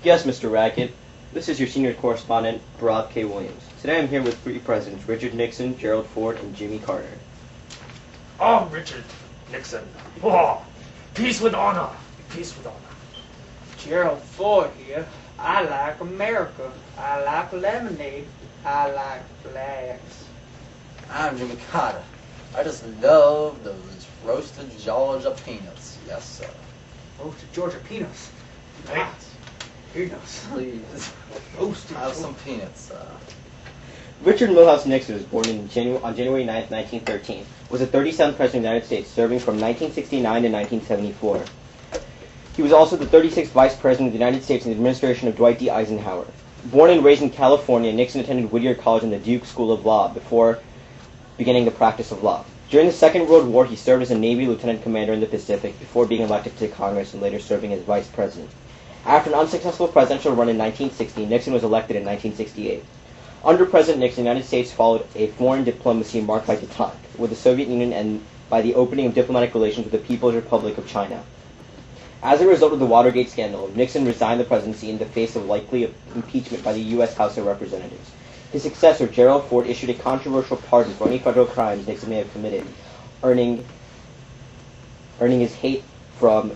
Yes, Mr. Rackett. This is your senior correspondent, Barack K. Williams. Today I'm here with three presidents, Richard Nixon, Gerald Ford, and Jimmy Carter. I'm Richard Nixon. Oh, peace with honor. Peace with honor. Gerald Ford here. I like America. I like lemonade. I like flags. I'm Jimmy Carter. I just love those roasted Georgia peanuts. Yes, sir. Roasted Georgia peanuts. Peanuts. Peanuts. Please. Roasted. Have some peanuts, Richard Milhouse Nixon was born on January 9, 1913, was the 37th President of the United States, serving from 1969 to 1974. He was also the 36th Vice President of the United States in the administration of Dwight D. Eisenhower. Born and raised in California, Nixon attended Whittier College and the Duke School of Law before beginning the practice of law. During the Second World War, he served as a Navy lieutenant commander in the Pacific before being elected to Congress and later serving as vice president. After an unsuccessful presidential run in 1960, Nixon was elected in 1968. Under President Nixon, the United States followed a foreign diplomacy marked by détente with the Soviet Union and by the opening of diplomatic relations with the People's Republic of China. As a result of the Watergate scandal, Nixon resigned the presidency in the face of likely impeachment by the U.S. House of Representatives. His successor, Gerald Ford, issued a controversial pardon for any federal crimes Nixon may have committed, earning his hate from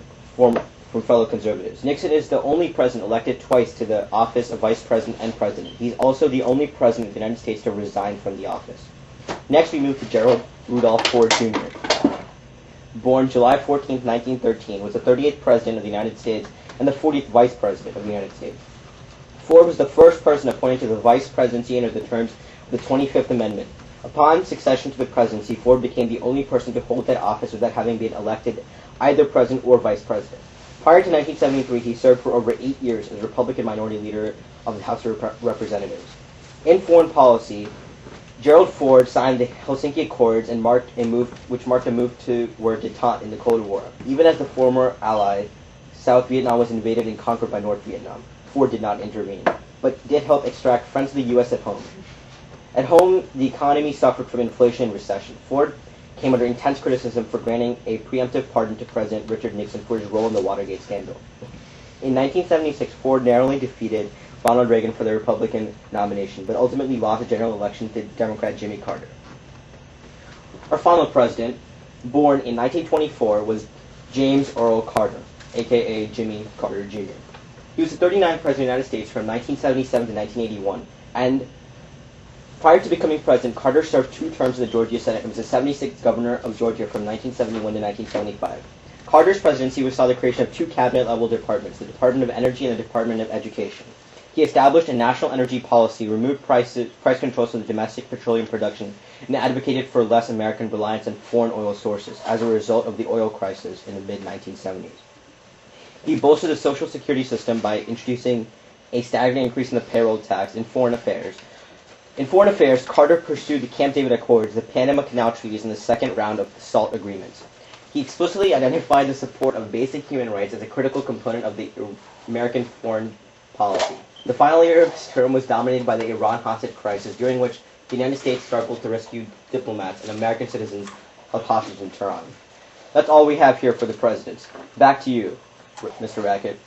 fellow conservatives. Nixon is the only president elected twice to the office of vice president and president. He's also the only president of the United States to resign from the office. Next, we move to Gerald Rudolph Ford Jr. Born July 14, 1913, was the 38th President of the United States and the 40th Vice President of the United States. Ford was the first person appointed to the vice presidency under the terms of the 25th Amendment. Upon succession to the presidency, Ford became the only person to hold that office without having been elected either president or vice president. Prior to 1973, he served for over 8 years as Republican Minority Leader of the House of Representatives. In foreign policy, Gerald Ford signed the Helsinki Accords which marked a move toward détente in the Cold War. Even as the former ally, South Vietnam was invaded and conquered by North Vietnam. Ford did not intervene, but did help extract friends of the U.S. at home. At home, the economy suffered from inflation and recession. Ford came under intense criticism for granting a preemptive pardon to President Richard Nixon for his role in the Watergate scandal. In 1976, Ford narrowly defeated Ronald Reagan for the Republican nomination, but ultimately lost the general election to Democrat Jimmy Carter. Our final president, born in 1924, was James Earl Carter, a.k.a. Jimmy Carter Jr. He was the 39th President of the United States from 1977 to 1981, and prior to becoming president, Carter served 2 terms in the Georgia Senate and was the 76th governor of Georgia from 1971 to 1975. Carter's presidency saw the creation of 2 cabinet-level departments, the Department of Energy and the Department of Education. He established a national energy policy, removed price controls from the domestic petroleum production, and advocated for less American reliance on foreign oil sources as a result of the oil crisis in the mid-1970s. He bolstered the Social Security system by introducing a staggering increase in the payroll tax in foreign affairs. In foreign affairs, Carter pursued the Camp David Accords, the Panama Canal Treaties, and the second round of SALT agreements. He explicitly identified the support of basic human rights as a critical component of the American foreign policy. The final year of his term was dominated by the Iran hostage crisis, during which the United States struggled to rescue diplomats and American citizens held hostage in Tehran. That's all we have here for the presidents. Back to you, Mr. Rackett.